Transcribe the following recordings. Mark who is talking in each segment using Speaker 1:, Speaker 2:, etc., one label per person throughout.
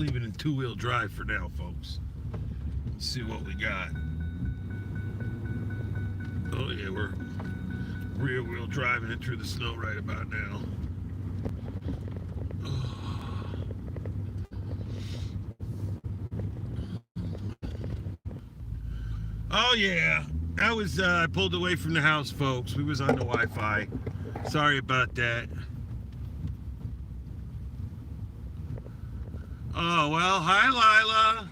Speaker 1: leave it in two-wheel drive for now, folks. Let's see what we got. Oh yeah, we're rear-wheel driving it through the snow right about now. Oh yeah, I pulled away from the house, folks. We was on the Wi-Fi. Sorry about that. Oh well, hi Lila.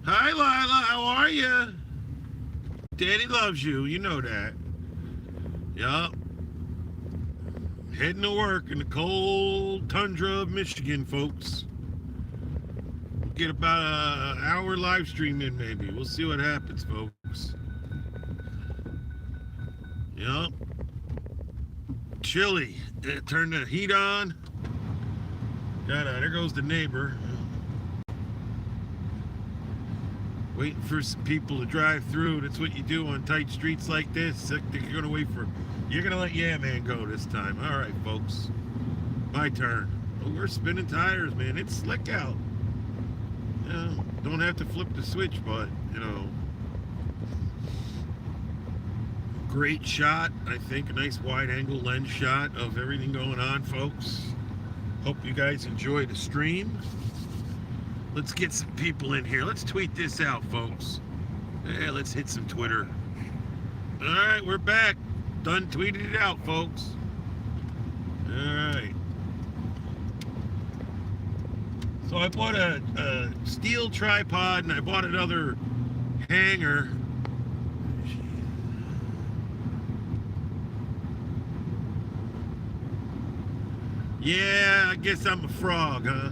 Speaker 1: Hi Lila, how are you? Daddy loves you, you know that. Yup. Heading to work in the cold tundra of Michigan, folks. Get about an hour live stream in, maybe. We'll see what happens, folks. Yup. Chilly. Turn the heat on. There goes the neighbor. Waiting for some people to drive through. That's what you do on tight streets like this. You're gonna wait for. You're gonna let Yeah Man go this time. All right, folks. My turn. Oh, we're spinning tires, man. It's slick out. You know, don't have to flip the switch, but you know, great shot. I think a nice wide-angle lens shot of everything going on, folks. Hope you guys enjoy the stream. Let's get some people in here. Let's tweet this out, folks. Yeah, let's hit some Twitter. All right, we're back. Done tweeted it out, folks. All right. So I bought a steel tripod and I bought another hanger. Yeah, I guess I'm a frog, huh?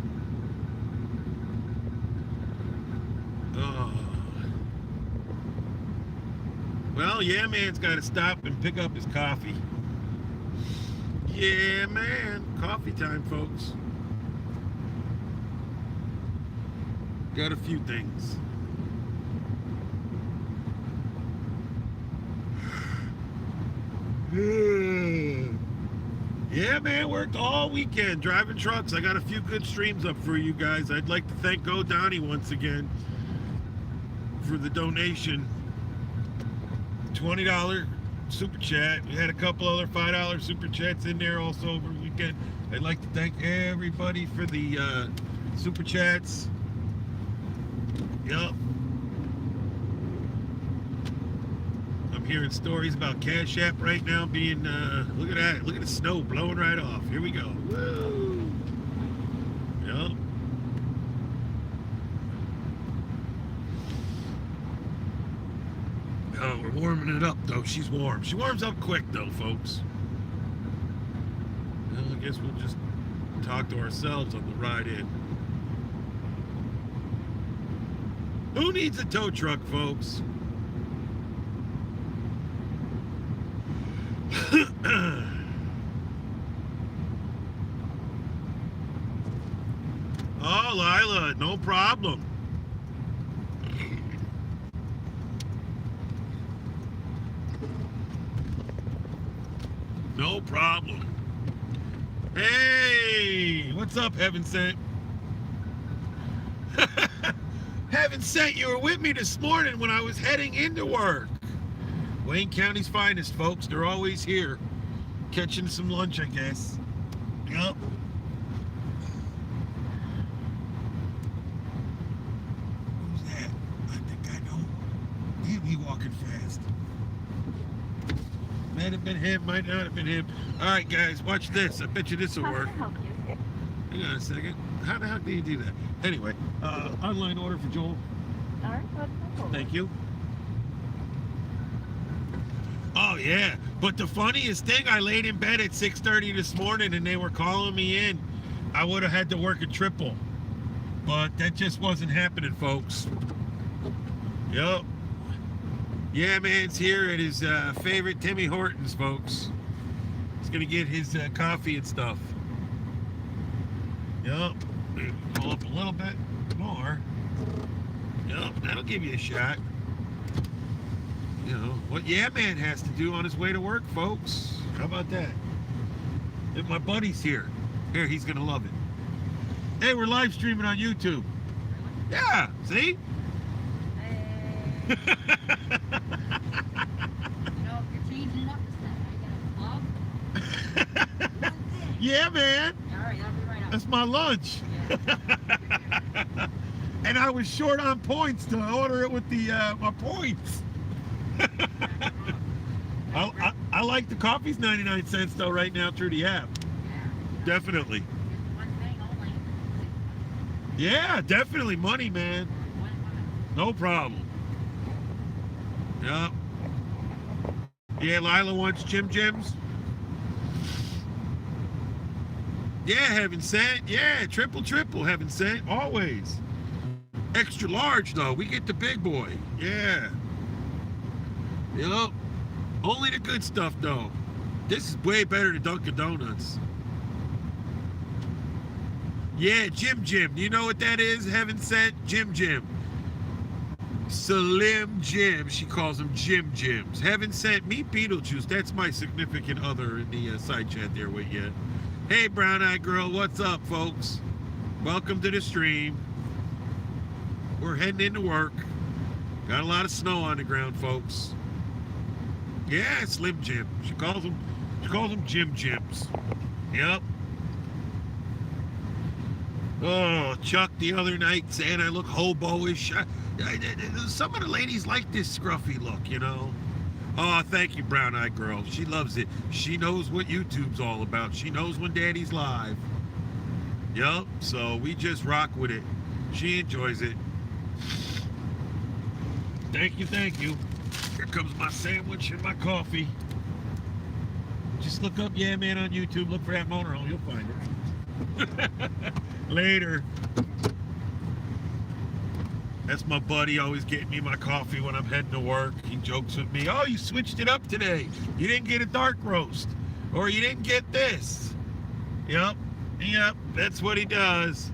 Speaker 1: Well, Yeah Man's got to stop and pick up his coffee. Yeah, man. Coffee time, folks. Got a few things. Yeah, man, worked all weekend driving trucks. I got a few good streams up for you guys. I'd like to thank Go Donnie once again for the donation. $20 super chat. We had a couple other $5 super chats in there also over the weekend. I'd like to thank everybody for the super chats. Yup. I'm hearing stories about Cash App right now being, look at that. Look at the snow blowing right off. Here we go. Woo! Yup. Oh, we're warming it up, though. She's warm. She warms up quick, though, folks. Well, I guess we'll just talk to ourselves on the ride in. Who needs a tow truck, folks? Oh, Lila, no problem. No problem. Hey, what's up, Heaven Sent? Heaven Sent, you were with me this morning when I was heading into work. Wayne County's finest, folks. They're always here. Catching some lunch, I guess. Yup. Who's that? I think I know. He walking fast. Might have been him, might not have been him. All right, guys, watch this. I bet you this will work.
Speaker 2: How can I help you?
Speaker 1: Hang on a second. How the heck do you do that? Anyway, online order for Joel.
Speaker 2: All right,
Speaker 1: Thank you. Oh, yeah. But the funniest thing, I laid in bed at 6:30 this morning and they were calling me in. I would have had to work a triple. But that just wasn't happening, folks. Yup. Yeah, man's here at his favorite Timmy Hortons, folks. He's going to get his coffee and stuff. Yup. Pull up a little bit more. Yup, that'll give you a shot. You know, what Yeah Man has to do on his way to work, folks. How about that? If my buddy's here. Here, he's going to love it. Hey, we're live streaming on YouTube. Yeah, see?
Speaker 2: Hey. You know, if you're changing it up this time, I got a vlog. One thing.
Speaker 1: Yeah, man.
Speaker 2: All right, I'll be right up.
Speaker 1: That's my lunch.
Speaker 2: Yeah.
Speaker 1: And I was short on points to order it with the my points. I like the coffee's 99 cents though right now through the app.
Speaker 2: Yeah.
Speaker 1: Definitely.
Speaker 2: Just one thing only.
Speaker 1: Yeah, definitely money, man.
Speaker 2: One.
Speaker 1: No problem. Yep. Yeah, Lila wants Jim Jims. Yeah, heaven sent. Yeah, triple heaven sent. Always. Extra large though. We get the big boy. Yeah. Yep. Only the good stuff though. This is way better than Dunkin' Donuts. Yeah, Jim. Do you know what that is? Heaven sent. Jim. Slim Jim. She calls them Jims. Heaven sent. Meet Beetlejuice. That's my significant other in the side chat there with you. Hey, Brown Eyed Girl. What's up, folks? Welcome to the stream. We're heading into work. Got a lot of snow on the ground, folks. Yeah, Slim Jim. She calls them Jims. Yep. Oh, Chuck the other night saying I look hobo-ish. Some of the ladies like this scruffy look, you know. Oh, thank you, Brown Eyed Girl. She loves it. She knows what YouTube's all about. She knows when Daddy's live. Yup, so we just rock with it. She enjoys it. Thank you. Here comes my sandwich and my coffee. Just look up Yeah Man on YouTube. Look for that motorhome. You'll find it. Later. That's my buddy always getting me my coffee when I'm heading to work. He jokes with me, oh, you switched it up today. You didn't get a dark roast. Or you didn't get this. Yep, that's what he does.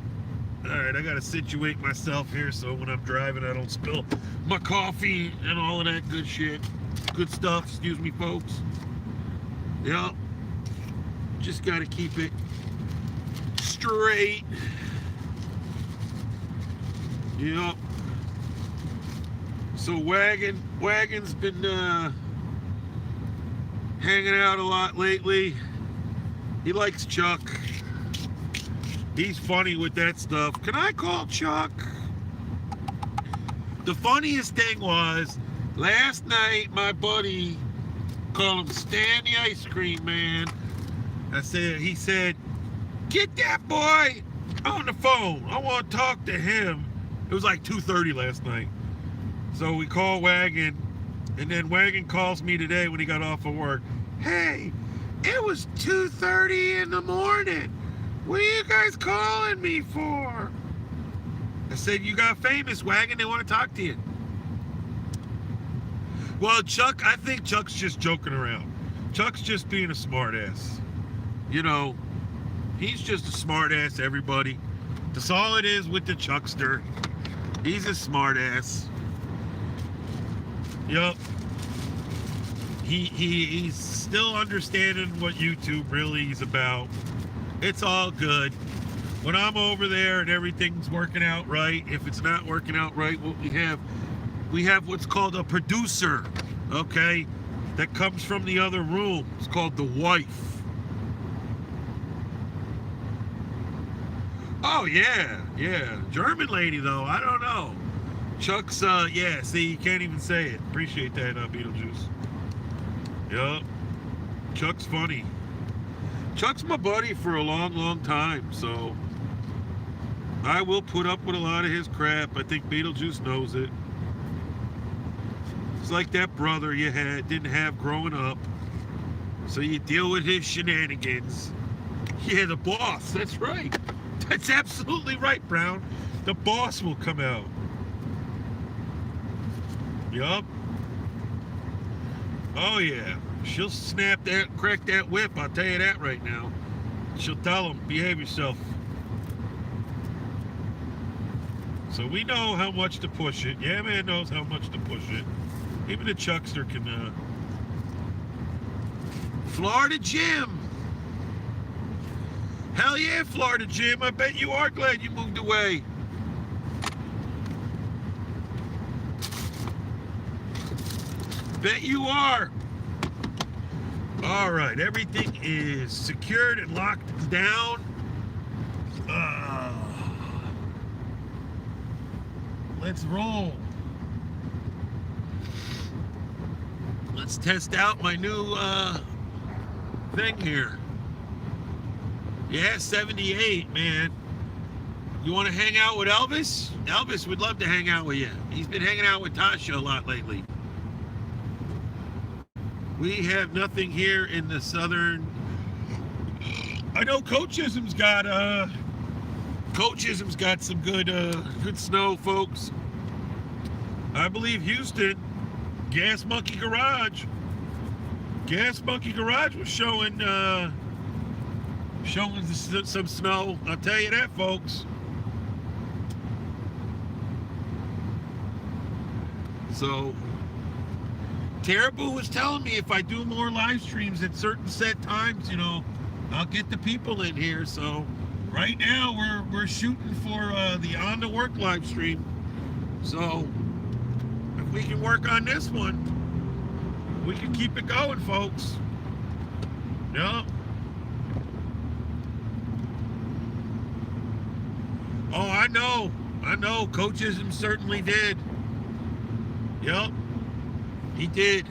Speaker 1: All right, I got to situate myself here so when I'm driving I don't spill my coffee and all of that good shit. Good stuff, excuse me, folks. Yep. Just got to keep it straight. Yep. So Wagon's been hanging out a lot lately. He likes Chuck. He's funny with that stuff. Can I call Chuck? The funniest thing was last night my buddy called him Stan the Ice Cream Man. He said, get that boy on the phone. I want to talk to him. It was like 2:30 last night. So we call Wagon, and then Wagon calls me today when he got off of work. Hey, it was 2:30 in the morning. What are you guys calling me for? I said, you got famous, Wagon. They want to talk to you. Well, Chuck, I think Chuck's just joking around. Chuck's just being a smartass. You know, he's just a smartass, everybody. That's all it is with the Chuckster. He's a smartass. Yup. He's still understanding what YouTube really is about. It's all good. When I'm over there and everything's working out right, if it's not working out right, what we have what's called a producer, okay? That comes from the other room. It's called the wife. Oh yeah. German lady though, I don't know. Chuck's yeah, see, you can't even say it. Appreciate that, Beetlejuice. Yup. Chuck's funny. Chuck's my buddy for a long time, so I will put up with a lot of his crap. I think Beetlejuice knows it. It's like that brother you didn't have growing up. So you deal with his shenanigans. Yeah, the boss, that's right. That's absolutely right, Brown. The boss will come out. Yup. Oh yeah. She'll crack that whip, I'll tell you that right now. She'll tell him, behave yourself. So we know how much to push it. Yeah, man knows how much to push it. Even the Chuckster can, Florida Jim. Hell yeah, Florida Jim. I bet you are glad you moved away. Bet you are. All right, everything is secured and locked down. Let's roll. Let's test out my new thing here. Yeah, 78, man. You want to hang out with Elvis? Elvis would love to hang out with you. He's been hanging out with Tasha a lot lately. We have nothing here in the southern. I know Coachism's got some good snow, folks. I believe Houston, Gas Monkey Garage was showing some snow. I'll tell you that, folks. So Teraboo was telling me if I do more live streams at certain set times, I'll get the people in here. So right now we're shooting for the On to Work live stream. So if we can work on this one, we can keep it going, folks. Yep. Oh, I know. Coachism certainly did. Yep. He did.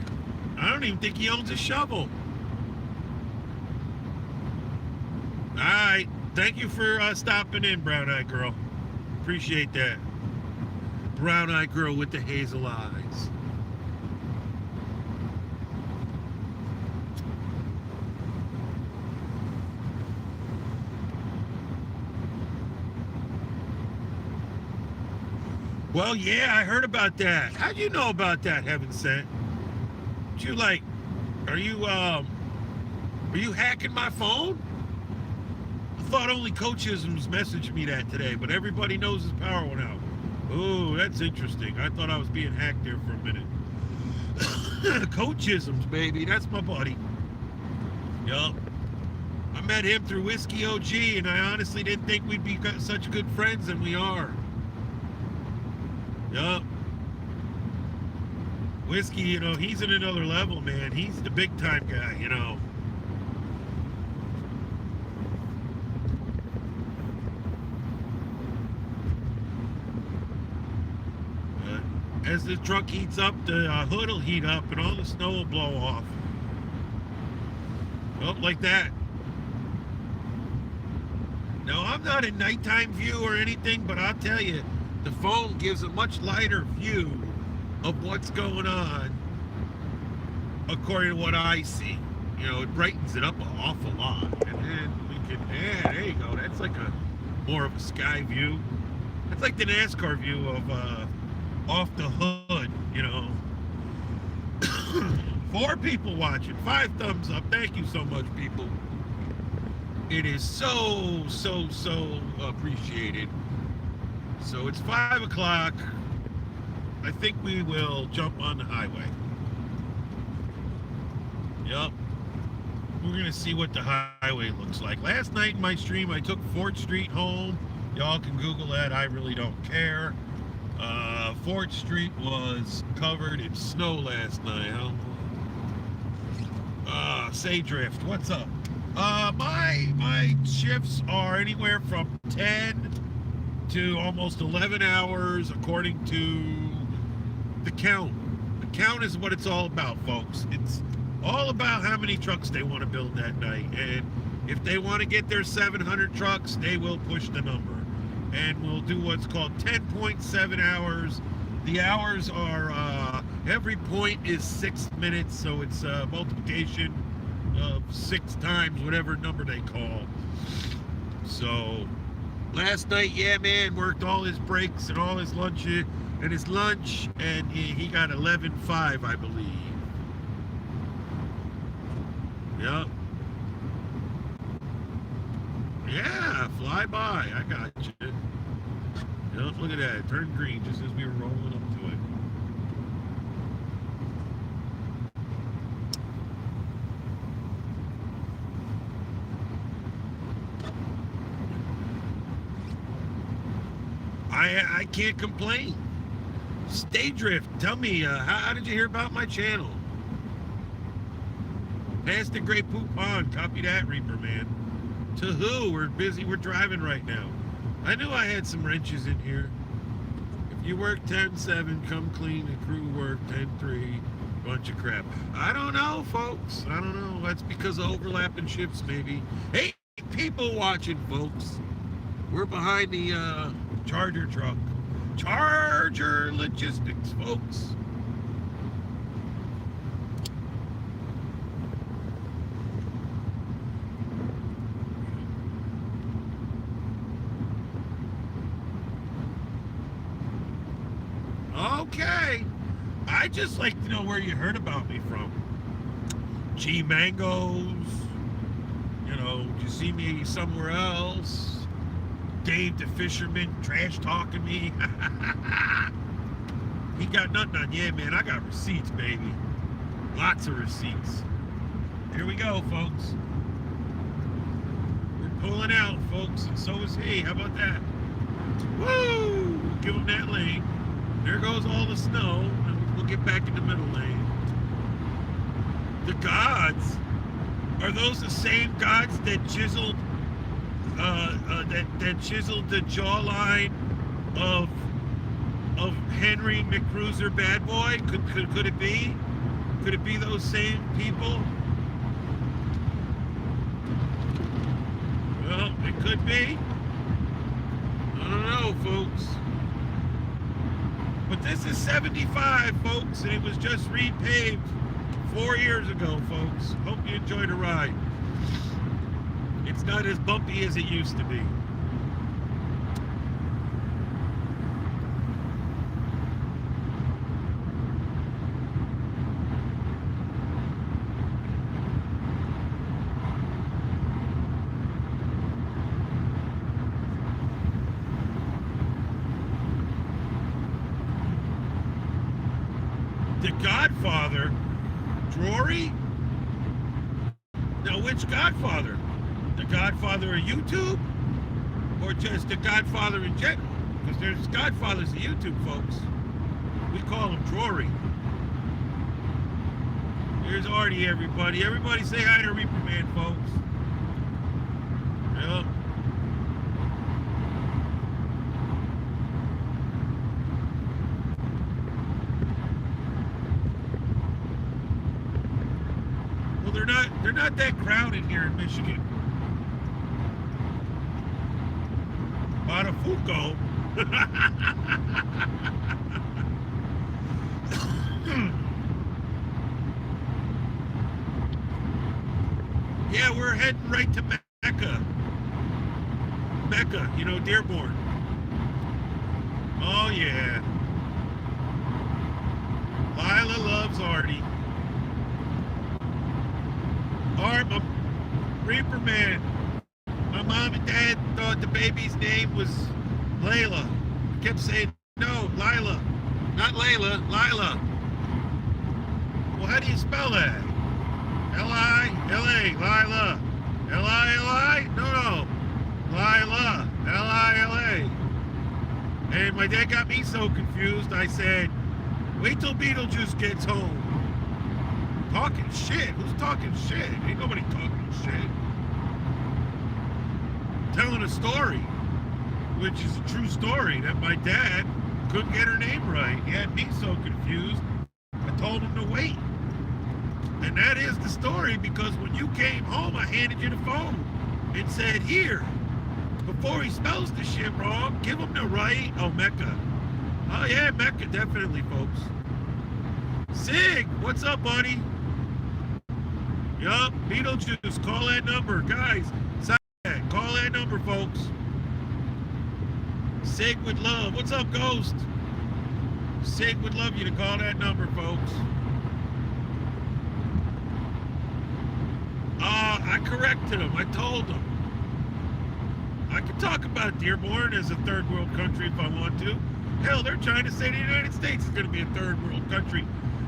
Speaker 1: I don't even think he owns a shovel. All right. Thank you for stopping in, Brown Eyed Girl. Appreciate that. Brown Eyed Girl with the hazel eyes. Well, yeah, I heard about that. How'd you know about that, Heaven Sent? Are you hacking my phone? I thought only Coachism's messaged me that today, but everybody knows his power went out. Oh, that's interesting. I thought I was being hacked there for a minute. Coachism's, baby. That's my buddy. Yup. I met him through Whiskey OG, and I honestly didn't think we'd be such good friends, and we are. Yup. Whiskey, he's at another level, man. He's the big time guy, As the truck heats up, the hood will heat up and all the snow will blow off. Oh, like that. Now, I'm not in nighttime view or anything, but I'll tell you, the phone gives a much lighter view of what's going on according to what I see. It brightens it up an awful lot. And then we can, there you go. That's like more of a sky view. That's like the NASCAR view of off the hood, 4 people watching, 5 thumbs up. Thank you so much, people. It is so appreciated. So it's 5 o'clock. I think we will jump on the highway. Yep. We're going to see what the highway looks like. Last night in my stream, I took 4th Street home. Y'all can Google that. I really don't care. 4th Street was covered in snow last night. Saydrift, what's up? My shifts are anywhere from 10 to almost 11 hours according to the count. The count is what it's all about, folks. It's all about how many trucks they want to build that night. And if they want to get their 700 trucks, they will push the number. And we'll do what's called 10.7 hours. The hours are, every point is 6 minutes, so it's a multiplication of 6 times whatever number they call. So last night, yeah, man, worked all his breaks and all his lunch, and he got 11.5, I believe. Yep. Yeah, fly by. I got you. Yep, look at that. It turned green just as we were rolling up to it. I can't complain. Stay Drift, tell me, how did you hear about my channel? Past the Great Poop Pond, copy that, Reaper Man. To who? We're busy, we're driving right now. I knew I had some wrenches in here. If you work 10-7, come clean, and crew work 10-3, bunch of crap. I don't know, folks. I don't know. That's because of overlapping shifts, maybe. Hey, people watching, folks. We're behind the Charger truck. Charger Logistics, folks. Okay. I just like to know where you heard about me from. G Mangoes. You know, did you see me somewhere else? Dave the Fisherman trash talking me. He got nothing on. Yeah, man, I got receipts, baby. Lots of receipts. Here we go, folks. We're pulling out, folks, and so is he. How about that? Woo! Give him that lane. There goes all the snow, and we'll get back in the middle lane. The gods, are those the same gods that chiseled that chiseled the jawline of Henry McCruiser Bad Boy? Could it be? Could it be those same people? Well, it could be. I don't know, folks. But this is 75, folks, and it was just repaved 4 years ago, folks. Hope you enjoyed the ride. It's not as bumpy as it used to be. The Godfather? Drury? Now, which Godfather? The Godfather of YouTube? Or just the Godfather in general? Because there's Godfathers of YouTube, folks. We call him Drury. Here's Artie, everybody. Everybody say hi to Reaper Man, folks. Yep. Well, they're not that crowded here in Michigan. Botafuco. Yeah, we're heading right to Mecca. Mecca, you know, Dearborn. Oh, yeah. Lila loves Artie. Art, my Reaper Man. My mom and dad thought the baby's name was Layla. I kept saying, no, Lila. Not Layla, Lila. Well, how do you spell that? L-I-L-A, Lila. L-I-L-I? No. Lila. L-I-L-A. And my dad got me so confused, I said, wait till Beetlejuice gets home. Talking shit? Who's talking shit? Ain't nobody talking shit. Telling a story, which is a true story, that my dad couldn't get her name right. He had me so confused, I told him to wait. And that is the story, because when you came home, I handed you the phone and said, here, before he spells the shit wrong, give him the right. Oh, Mecca. Oh, yeah, Mecca, definitely, folks. Sig, what's up, buddy? Yup, Beetlejuice, call that number. Guys, call that number, folks. Sig would love. What's up, Ghost? Sig would love you to call that number, folks. I corrected him. I told him. I can talk about Dearborn as a third world country if I want to. Hell, they're trying to say the United States is going to be a third world country.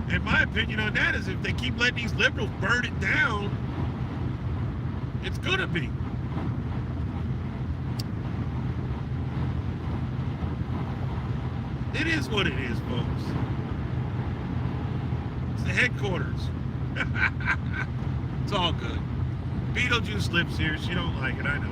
Speaker 1: And my opinion on that is if they keep letting these liberals burn it down, it's going to be. It is what it is, folks. It's the headquarters. It's all good. Beetlejuice lives here. She don't like it, I know.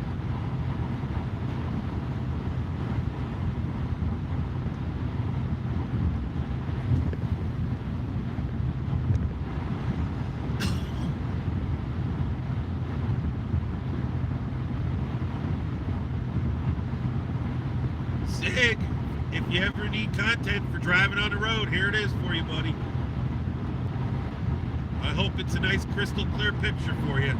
Speaker 1: Sig, if you ever need content for driving on the road, here it is for you, buddy. I hope it's a nice crystal clear picture for you.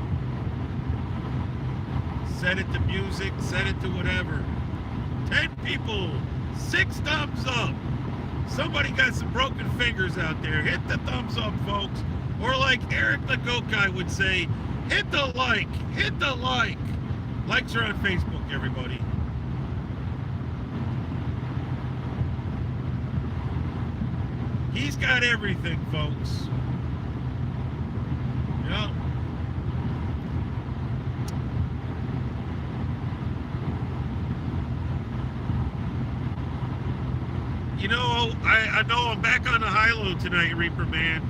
Speaker 1: Set it to music, set it to whatever. 10 people, 6 thumbs up. Somebody got some broken fingers out there. Hit the thumbs up, folks. Or like Eric the Goat Guy would say, hit the like, hit the like. Likes are on Facebook, everybody. He's got everything, folks. Yep. You know, I know I'm back on the high-low tonight, Reaper Man.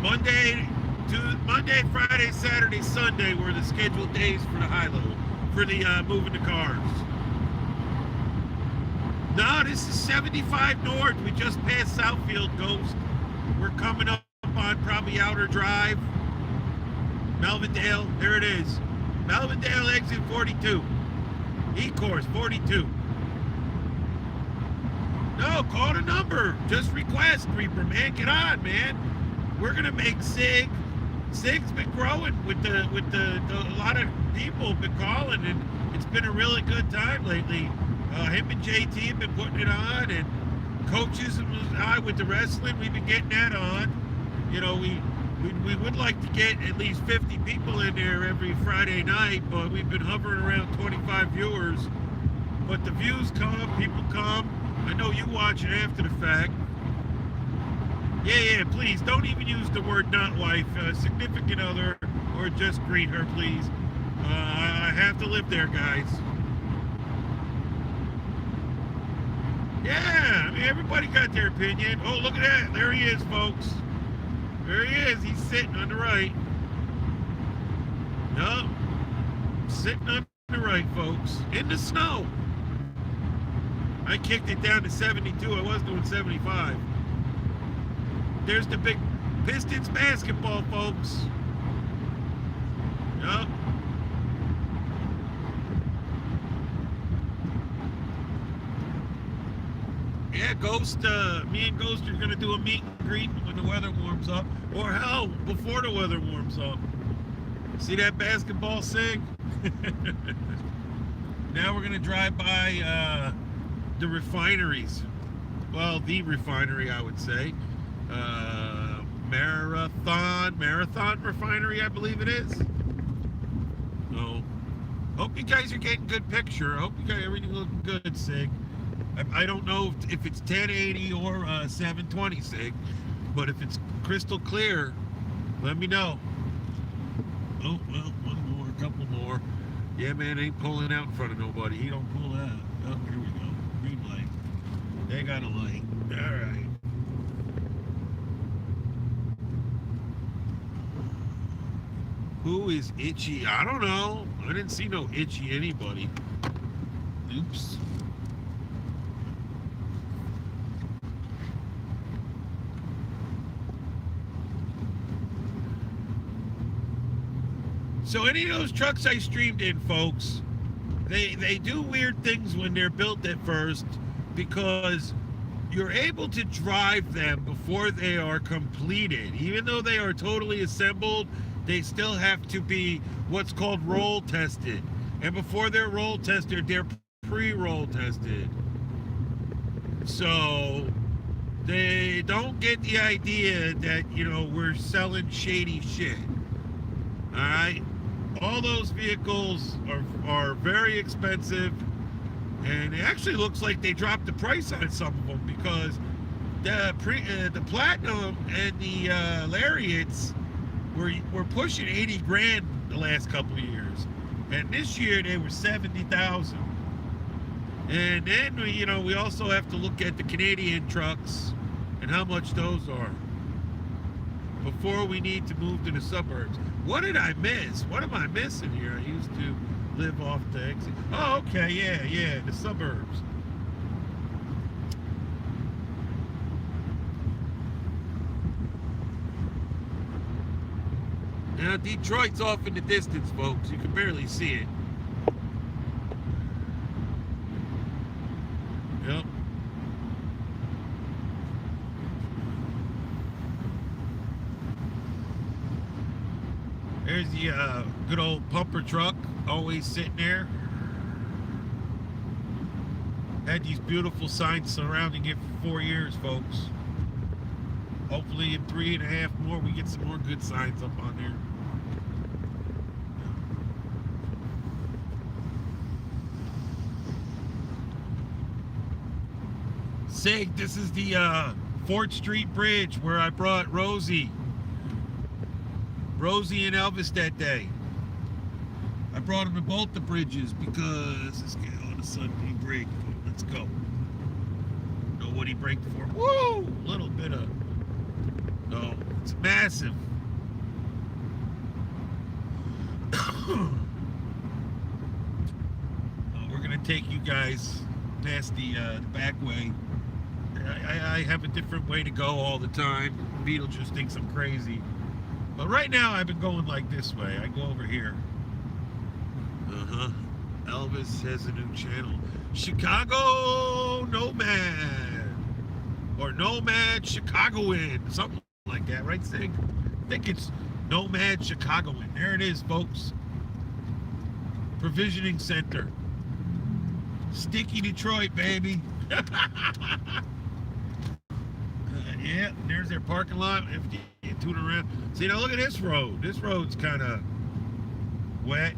Speaker 1: Monday, Friday, Saturday, Sunday were the scheduled days for the high-low, for the moving the cars. No, this is 75 North. We just passed Southfield, Ghost. We're coming up on probably Outer Drive. Melvindale, there it is. Melvindale exit 42. E-course 42. No, call the number. Just request, Reaper Man. Get on, man. We're gonna make Sig. Sig's been growing with the a lot of people have been calling, and it's been a really good time lately. Him and JT have been putting it on, and coaches and I with the wrestling, we've been getting that on. You know, we would like to get at least 50 people in there every Friday night, but we've been hovering around 25 viewers. But the views come, people come. I know you watch it after the fact. Yeah, please, don't even use the word not wife, significant other, or just greet her, please. I have to live there, guys. Yeah, I mean, everybody got their opinion. Oh, look at that. There he is, folks. There he is. He's sitting on the right. Yup. Sitting on the right, folks. In the snow. I kicked it down to 72. I was doing 75. There's the big Pistons basketball, folks. Yup. Yeah, Ghost, me and Ghost are going to do a meet and greet when the weather warms up. Or hell, before the weather warms up. See that basketball, Sig? Now we're going to drive by the refineries. Well, the refinery, I would say. Marathon Refinery, I believe it is. So, hope you guys are getting good picture. I hope you guys everything looking good, Sig. I don't know if it's 1080 or 720, Sig, but if it's crystal clear, let me know. Oh, well, one more, a couple more. Yeah, man, ain't pulling out in front of nobody. He don't pull out. Oh, here we go. Green light. They got a light. All right. Who is itchy? I don't know. I didn't see no itchy anybody. Oops. So any of those trucks I streamed in, folks, they do weird things when they're built at first, because you're able to drive them before they are completed. Even though they are totally assembled, they still have to be what's called roll tested. And before they're roll tested, they're pre-roll tested. So they don't get the idea that, you know, we're selling shady shit. All right? All those vehicles are very expensive, and it actually looks like they dropped the price on some of them, because the Platinum and the Lariats were pushing 80 grand the last couple of years, and this year they were 70,000. And then we also have to look at the Canadian trucks and how much those are before we need to move to the suburbs. What did I miss? What am I missing here? I used to live off the exit. Oh, okay, yeah, the suburbs. Now, Detroit's off in the distance, folks. You can barely see it. Yep. There's the good old pumper truck, always sitting there. Had these beautiful signs surrounding it for 4 years, folks. Hopefully in 3.5 more, we get some more good signs up on there. Sig, this is the Fort Street Bridge where I brought Rosie and Elvis that day. I brought them to both the bridges because let's get on the Sunday break. Let's go. Know what he braked for? Woo! A little bit of. No, it's massive. We're gonna take you guys past the back way. I have a different way to go all the time. Beetlejuice thinks I'm crazy. But right now, I've been going like this way. I go over here. Elvis has a new channel. Chicago Nomad. Or Nomad Chicagoan. Something like that, right, Sig? I think it's Nomad Chicagoan. There it is, folks. Provisioning Center. Sticky Detroit, baby. Yeah, there's their parking lot. If you tune around. See, now look at this road. This road's kind of wet.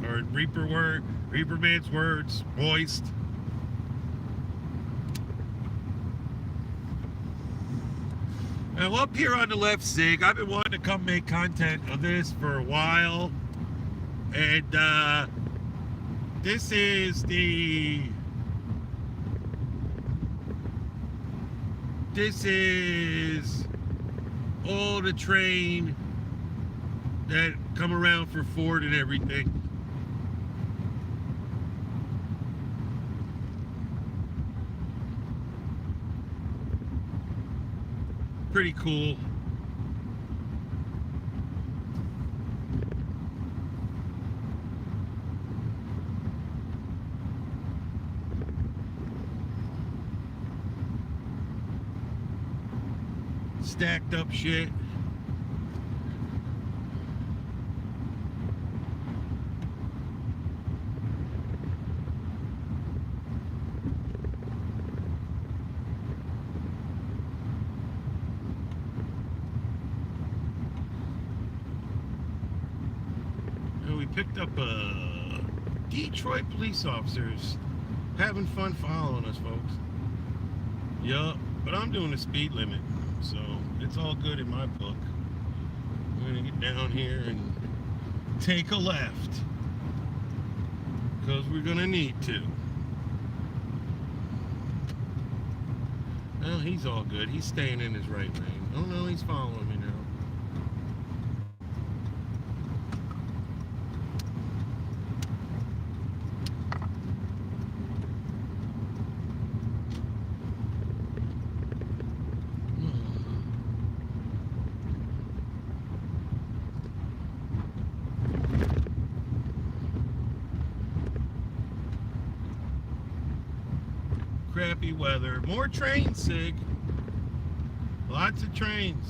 Speaker 1: Or in Reaper Man's words, moist. Now up here on the left, Sig, I've been wanting to come make content of this for a while. And this is all the train that come around for Ford and everything. Pretty cool. Stacked up shit. And we picked up Detroit police officers having fun following us, folks. Yup, but I'm doing the speed limit. So it's all good in my book. We're gonna get down here and take a left because we're gonna need to. Well, he's all good. He's staying in his right lane. Oh no, he's following me now. Crappy weather. More trains, Sig. Lots of trains.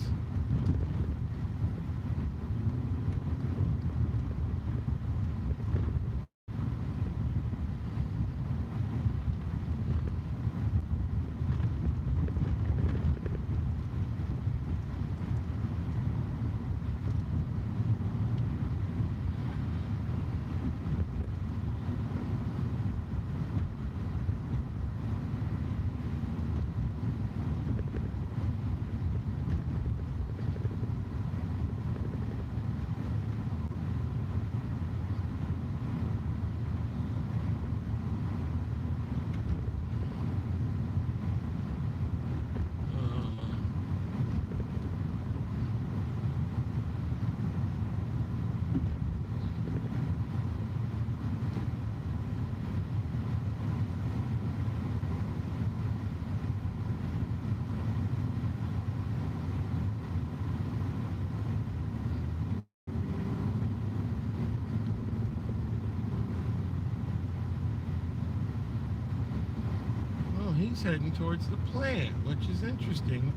Speaker 1: was heading towards the plant, which is interesting.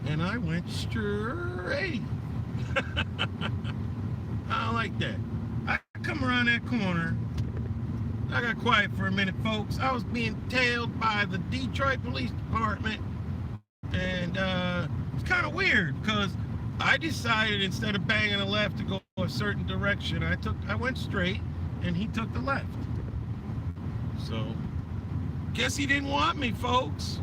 Speaker 1: And I went straight. I don't like that. I come around that corner. I got quiet for a minute, folks. I was being tailed by the Detroit Police Department. And it's kind of weird because I decided instead of banging a left to go a certain direction, I went straight and he took the left. So, guess he didn't want me, folks.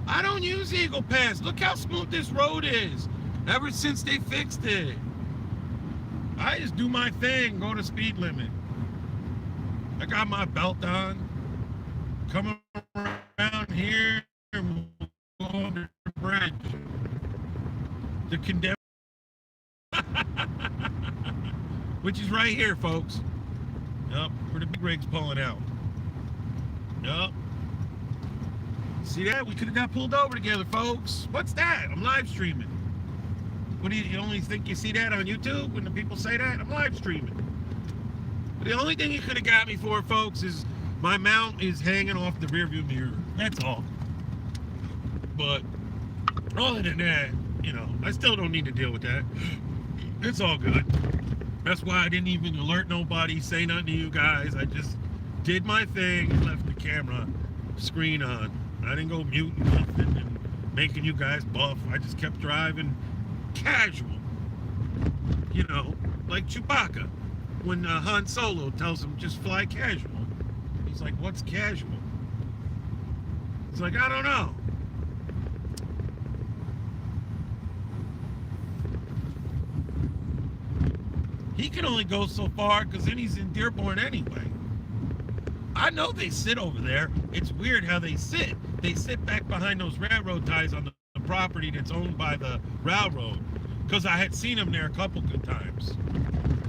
Speaker 1: I don't use Eagle Pass. Look how smooth this road is. Ever since they fixed it. I just do my thing, go to speed limit. I got my belt on. Come around here and we'll go under the bridge. The condemned. Which is right here, folks. Yup, where the big rig's pulling out. Yup. See that? We could have got pulled over together, folks. What's that? I'm live streaming. What do you only think you see that on YouTube when the people say that? I'm live streaming. But the only thing you could have got me for, folks, is my mount is hanging off the rearview mirror. That's all. But other than that, you know, I still don't need to deal with that. It's all good. That's why I didn't even alert nobody, say nothing to you guys. I just did my thing and left the camera screen on. I didn't go muting nothing and making you guys buff. I just kept driving casual. You know, like Chewbacca. When Han Solo tells him just fly casual. He's like, what's casual? It's like, I don't know. He can only go so far because then he's in Dearborn anyway. I know they sit over there. It's weird how they sit. They sit back behind those railroad ties on the property that's owned by the railroad. Because I had seen them there a couple good times.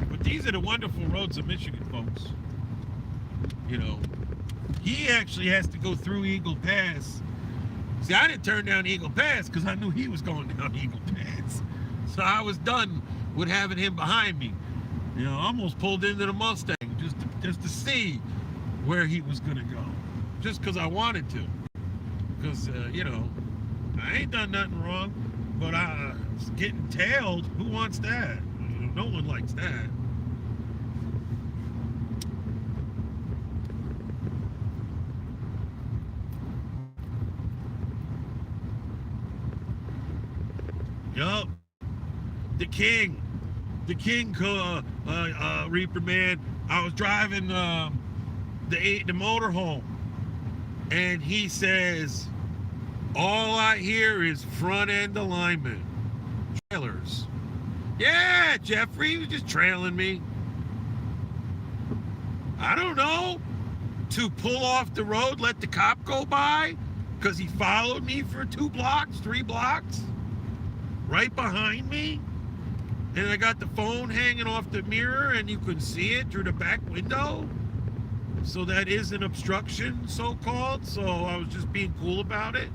Speaker 1: But these are the wonderful roads of Michigan, folks. You know, he actually has to go through Eagle Pass. See, I didn't turn down Eagle Pass because I knew he was going down Eagle Pass. So I was done with having him behind me. You know, I almost pulled into the Mustang just to see where he was going to go. Just because I wanted to. Because, you know, I ain't done nothing wrong. But I was getting tailed. Who wants that? You know, no one likes that. Yup. The King, Reaper Man. I was driving the motorhome, and he says, all I hear is front end alignment. Trailers. Yeah, Jeffrey, he was just trailing me. I don't know. To pull off the road, let the cop go by, because he followed me for 3 blocks, right behind me. And I got the phone hanging off the mirror, and you could see it through the back window. So that is an obstruction, so-called. So I was just being cool about it.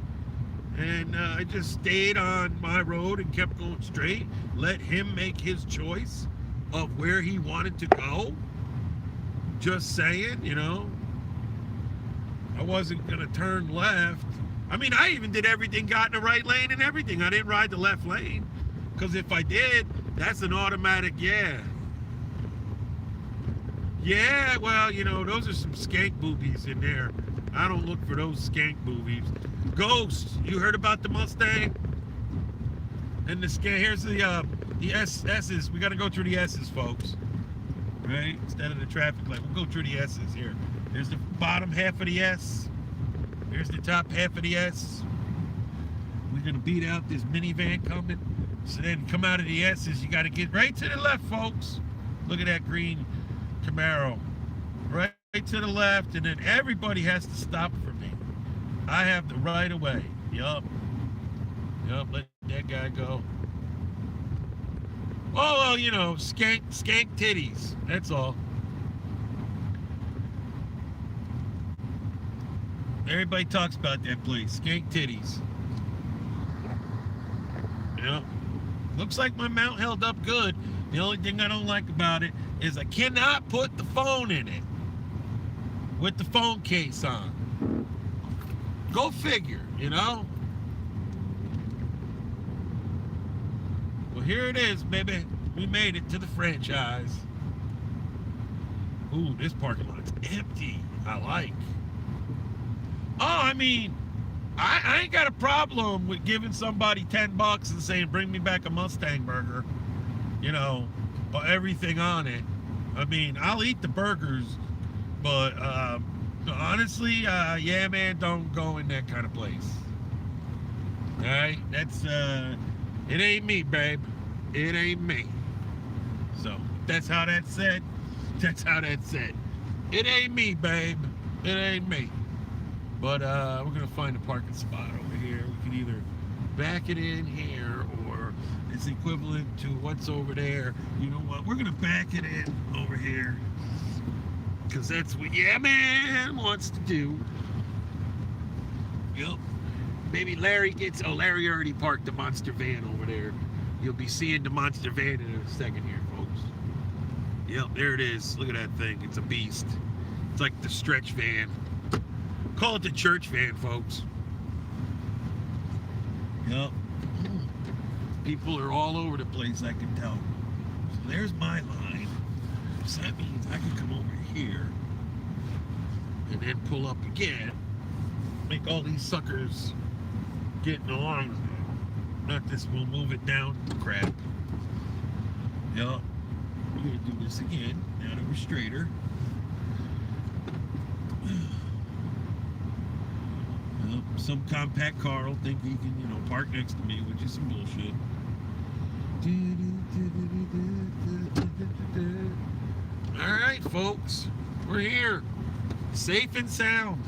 Speaker 1: And I just stayed on my road and kept going straight. Let him make his choice of where he wanted to go. Just saying, you know. I wasn't going to turn left. I mean, I even did everything, got in the right lane and everything. I didn't ride the left lane. Because if I did, that's an automatic yeah. Yeah, well, you know, those are some skank boobies in there. I don't look for those skank boobies. Ghost, you heard about the Mustang? And the skank, here's the S's. We got to go through the S's, folks. Right? Instead of the traffic light, we'll go through the S's here. There's the bottom half of the S. There's the top half of the S. We're going to beat out this minivan coming. So then come out of the S's, you got to get right to the left, folks. Look at that green Camaro. Right to the left, and then everybody has to stop for me. I have the right of way. Yup, let that guy go. Oh, well, you know, skank titties. That's all. Everybody talks about that place. Skank titties. Yep. Looks like my mount held up good. The only thing I don't like about it is I cannot put the phone in it. with the phone case on. Go figure, you know? Well, here it is, baby. We made it to the franchise. Ooh, this parking lot's empty. I like. Oh, I mean, I ain't got a problem with giving somebody $10 and saying, bring me back a Mustang burger. You know, everything on it. I mean, I'll eat the burgers, but honestly, yeah, man, don't go in that kind of place. All right, that's it ain't me, babe. It ain't me. So that's how that's said. That's how that's said. It ain't me, babe. It ain't me. But we're gonna find a parking spot over here. We can either back it in here, or it's equivalent to what's over there. You know what? We're gonna back it in over here, because that's what Yeah Man wants to do. Yep. Maybe Larry gets. Oh, Larry already parked the monster van over there. You'll be seeing the monster van in a second here, folks. Yep, there it is. Look at that thing. It's a beast. It's like the stretch van. Call it the church van, folks. Yep. People are all over the place, I can tell. So there's my line. So that means I can come over here and then pull up again. Make all these suckers get in the line. Not this, we'll move it down. Crap. Yep. We're gonna do this again. Now that we're straighter. Yep. Some compact car will think he can, you know, park next to me, which is some bullshit. All right, folks. We're here. Safe and sound.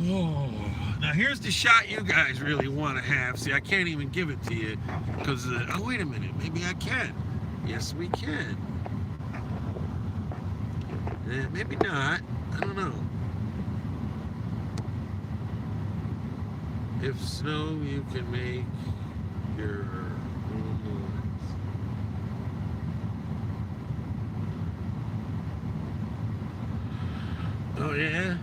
Speaker 1: Oh, now here's the shot you guys really want to have. See, I can't even give it to you because, oh, wait a minute. Maybe I can. Yes, we can. Maybe not. I don't know. If snow, you can make your own noise. Oh, yeah?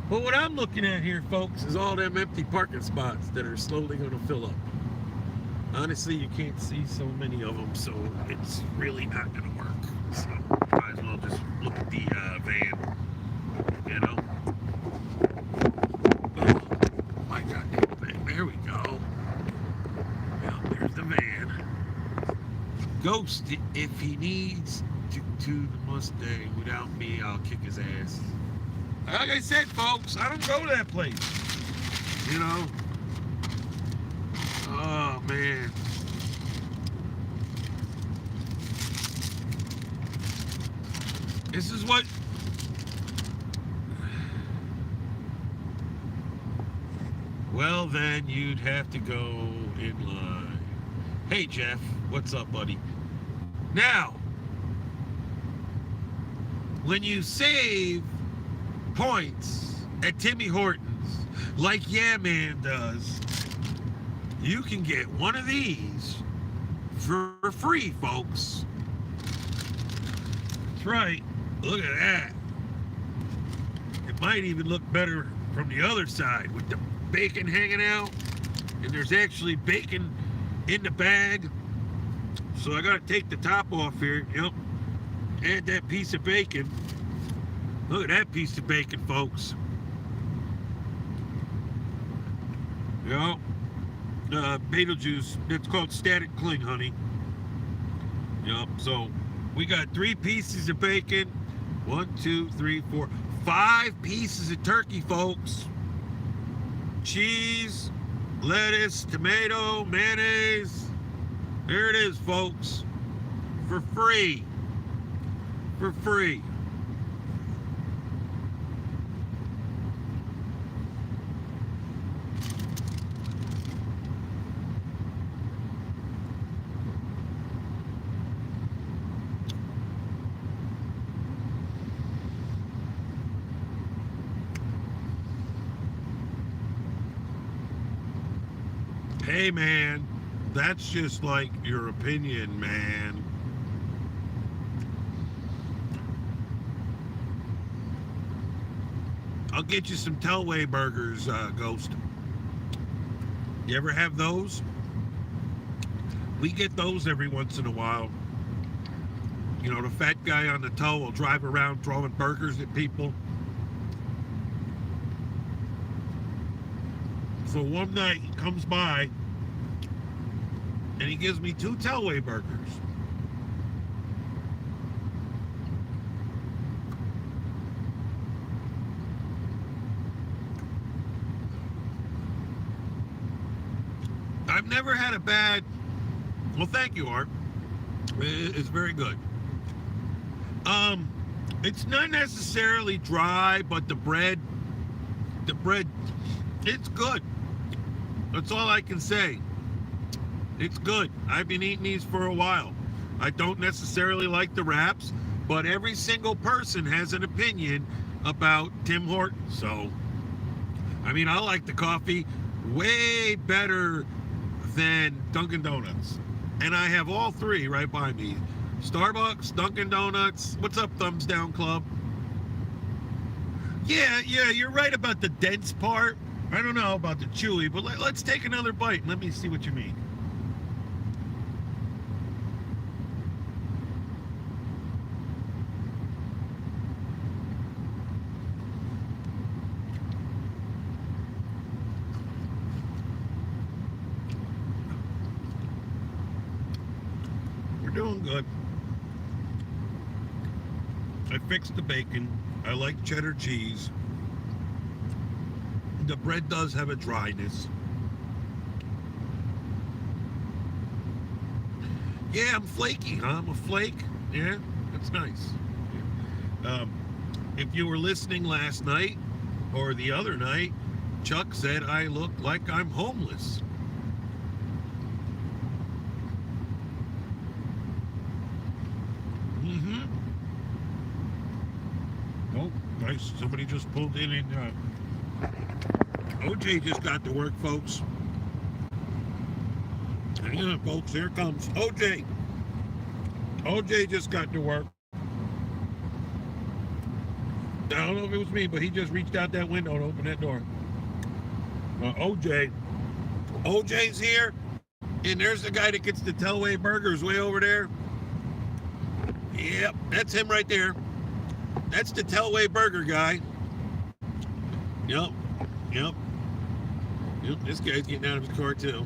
Speaker 1: But what I'm looking at here, folks, is all them empty parking spots that are slowly going to fill up. Honestly, you can't see so many of them, so it's really not going to work. So, might as well just look at the van, you know? Oh, my goddamn thing. There we go. Well, there's the van. Ghost, if he needs to the Mustang without me, I'll kick his ass. Like I said, folks, I don't go to that place. You know? Oh, man. This is what... Well, then you'd have to go in line. Hey, Jeff. What's up, buddy? Now, when you save points at Timmy Hortons, like Yeah Man does, you can get one of these for free, folks. That's right. Look at that. It might even look better from the other side with the bacon hanging out, and there's actually bacon in the bag. So I gotta take the top off here. Yep. Add that piece of bacon. Look at that piece of bacon, folks. Yep. Beetlejuice. It's called Static Cling, honey. Yep. So we got 3 pieces of bacon. 1, 2, 3, 4, 5 pieces of turkey, folks. Cheese, lettuce, tomato, mayonnaise. There it is, folks. For free. For free. Hey, man. That's just like your opinion, man. I'll get you some Telway burgers, Ghost. You ever have those? We get those every once in a while. You know, the fat guy on the tow will drive around throwing burgers at people. So one night he comes by and he gives me 2 Telway burgers. I've never had a bad. Well, thank you, Art. It's very good. It's not necessarily dry, but the bread, it's good. That's all I can say. It's good. I've been eating these for a while. I don't necessarily like the wraps, but every single person has an opinion about Tim Hortons. So, I mean, I like the coffee way better than Dunkin' Donuts. And I have all 3 right by me. Starbucks, Dunkin' Donuts. What's up, Thumbs Down Club? Yeah, you're right about the dense part. I don't know about the chewy, but let's take another bite and let me see what you mean. We're doing good. I fixed the bacon. I like cheddar cheese. The bread does have a dryness. Yeah, I'm flaky, huh? I'm a flake. Yeah, that's nice. If you were listening last night or the other night, Chuck said I look like I'm homeless. Oh, nice. Somebody just pulled in and OJ just got to work, folks. Hang on, folks. Here comes OJ. OJ just got to work. I don't know if it was me, but he just reached out that window to open that door. OJ's here, and there's the guy that gets the Telway burgers way over there. Yep, that's him right there. That's the Telway burger guy. Yep. This guy's getting out of his car too.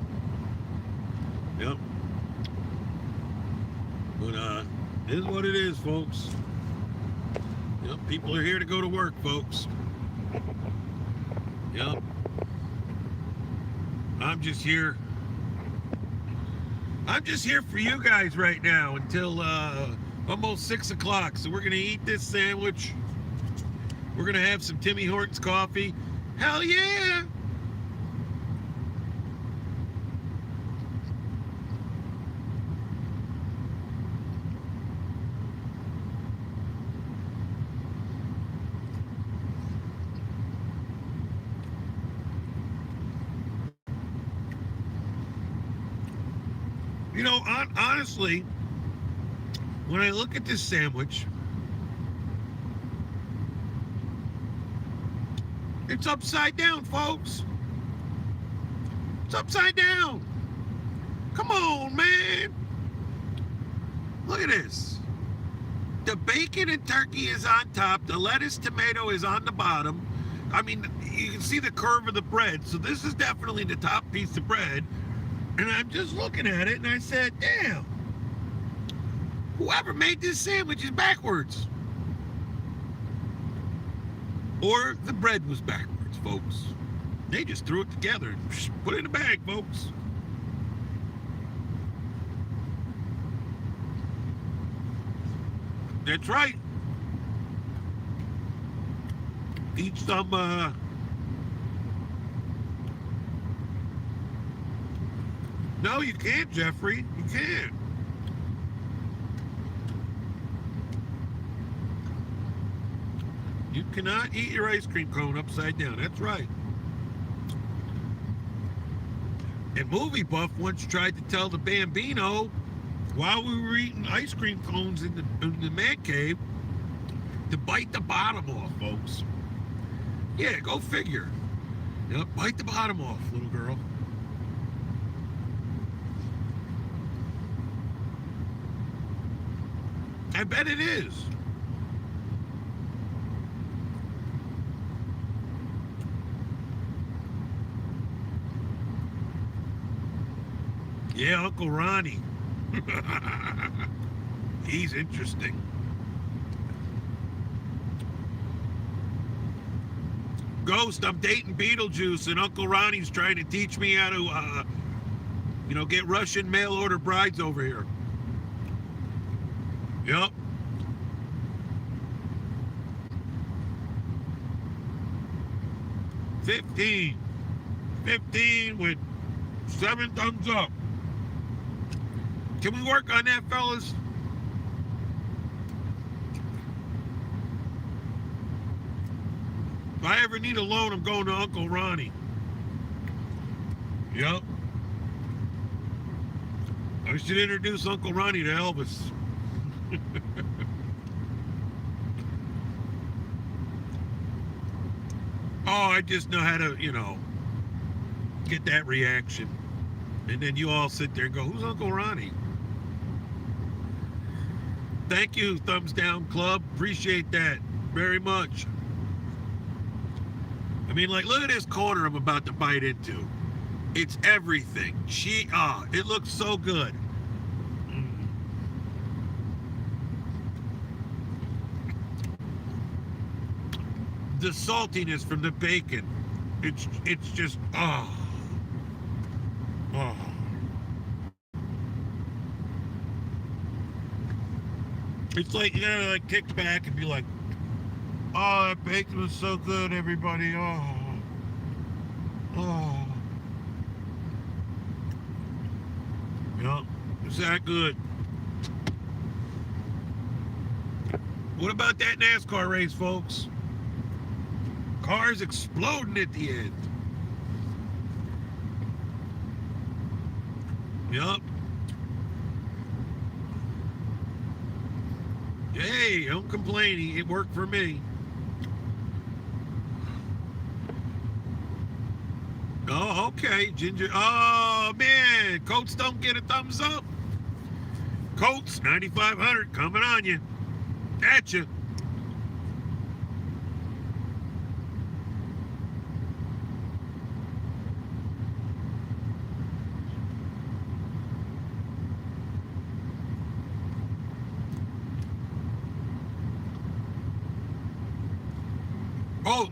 Speaker 1: Yep. But this is what it is, folks. Yep, people are here to go to work, folks. Yep. I'm just here for you guys right now until almost 6 o'clock. So we're gonna eat this sandwich. We're gonna have some Timmy Hortons coffee. Hell yeah! You know, honestly, when I look at this sandwich, it's upside down, folks. It's upside down. Come on, man. Look at this. The bacon and turkey is on top. The lettuce, tomato is on the bottom. I mean, you can see the curve of the bread. So this is definitely the top piece of bread. And I'm just looking at it and I said, damn, whoever made this sandwich is backwards. Or the bread was backwards, folks. They just threw it together and put it in a bag, folks. That's right. Eat some, No, you can't, Jeffrey. You can't. You cannot eat your ice cream cone upside down. That's right. And Movie Buff once tried to tell the Bambino while we were eating ice cream cones in the man cave to bite the bottom off, folks. Yeah, go figure. Yep, bite the bottom off, little girl. I bet it is. Yeah, Uncle Ronnie. He's interesting. Ghost, I'm dating Beetlejuice, and Uncle Ronnie's trying to teach me how to, get Russian mail order brides over here. Yep. $15 with 7 thumbs up. Can we work on that, fellas? If I ever need a loan, I'm going to Uncle Ronnie. Yep. I should introduce Uncle Ronnie to Elvis. Oh, I just know how to, get that reaction. And then you all sit there and go, who's Uncle Ronnie? Thank you, Thumbs Down Club. Appreciate that very much. I mean, like, look at this corner I'm about to bite into. It's everything. It looks so good. The saltiness from the bacon. It's just, It's like, you gotta like kick back and be like, oh, that bacon was so good, everybody. Yep, it's that good. What about that NASCAR race, folks? Cars exploding at the end. Yep. Hey, don't complain. It worked for me. Oh, okay. Ginger. Oh, man. Coats don't get a thumbs up. Coats, 9,500 coming on you. At you.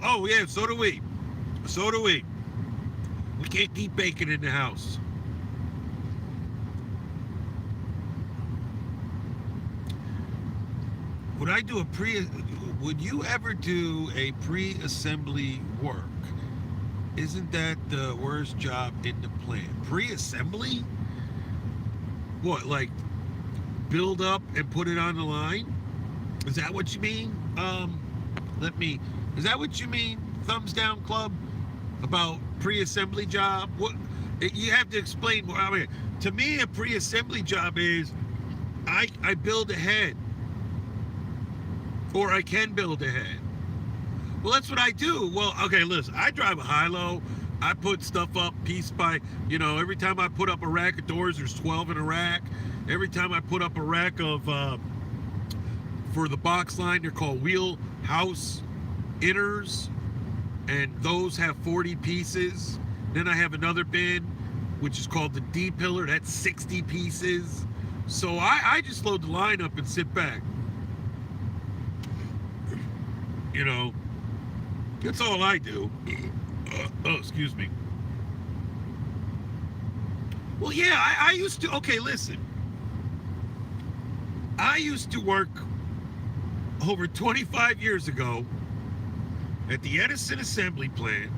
Speaker 1: Oh, yeah, so do we. So do we. We can't keep bacon in the house. Would you ever do a pre-assembly work? Isn't that the worst job in the plant? Pre-assembly? What, like build up and put it on the line? Is that what you mean? Is that what you mean, Thumbs Down Club, about pre-assembly job? What you have to explain more. I mean, to me, a pre-assembly job is I build ahead, or I can build ahead. Well, that's what I do. Well, okay, listen, I drive a high-low. I put stuff up piece by, every time I put up a rack of doors, there's 12 in a rack. Every time I put up a rack of, for the box line, they're called wheelhouse inners, and those have 40 pieces. Then I have another bin, which is called the D-pillar. That's 60 pieces. So I just load the line up and sit back. That's all I do. Excuse me. Well, yeah, I used to, okay, listen. I used to work over 25 years ago at the Edison Assembly Plant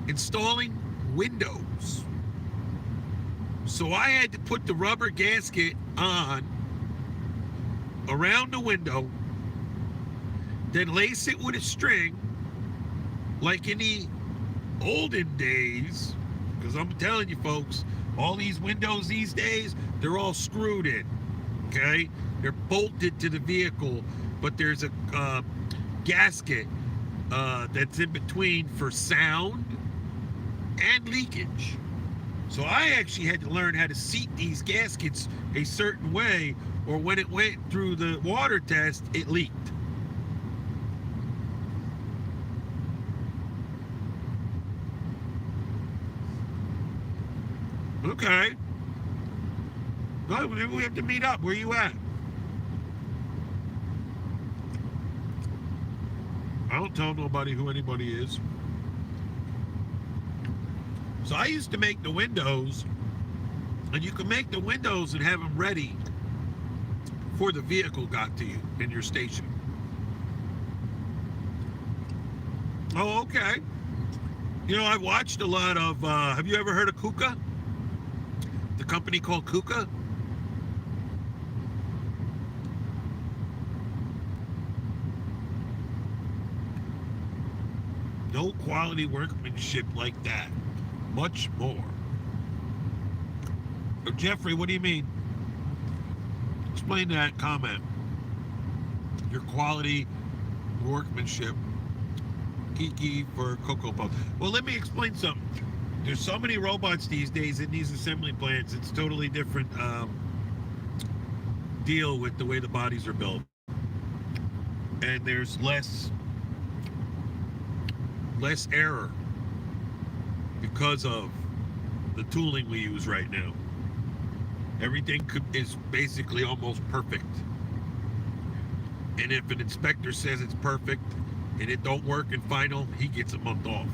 Speaker 1: installing windows. So I had to put the rubber gasket on around the window, then lace it with a string, like in the olden days, Because I'm telling you, folks, all these windows these days, they're all screwed in. Okay? They're bolted to the vehicle, but there's a gasket that's in between for sound and leakage. So I actually had to learn how to seat these gaskets a certain way, or when it went through the water test, it leaked. Okay. Well, maybe we have to meet up. Where you at? I don't tell nobody who anybody is. So I used to make the windows, and you can make the windows and have them ready before the vehicle got to you in your station. Oh, okay. You know, I've watched a lot of, have you ever heard of KUKA? The company called KUKA? No quality workmanship like that. Much more. Jeffrey, what do you mean? Explain that comment. Your quality workmanship. Kiki for Cocoa Puff. Well, let me explain something. There's so many robots these days in these assembly plants. It's totally different deal with the way the bodies are built. And there's less error because of the tooling we use right now. Everything is basically almost perfect. And if an inspector says it's perfect and it don't work in final, he gets a month off.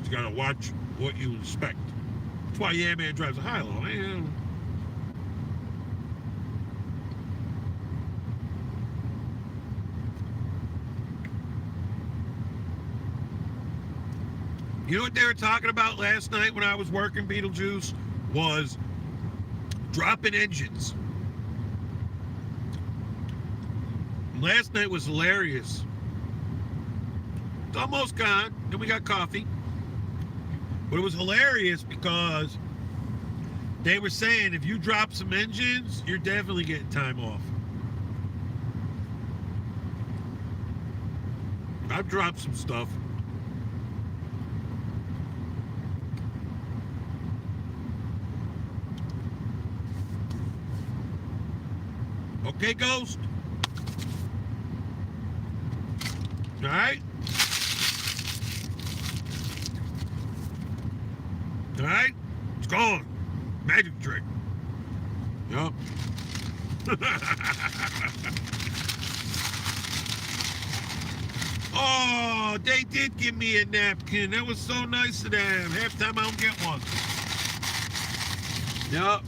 Speaker 1: You gotta watch what you inspect. That's why Yeah Man drives a high-low. You know what they were talking about last night when I was working Beetlejuice? Was dropping engines. Last night was hilarious. It's almost gone. Then we got coffee. But it was hilarious because they were saying if you drop some engines, you're definitely getting time off. I've dropped some stuff. Okay, Ghost? All right? All right? It's gone. Magic trick. Yup. Oh, they did give me a napkin. That was so nice of them. Half time I don't get one. Yup.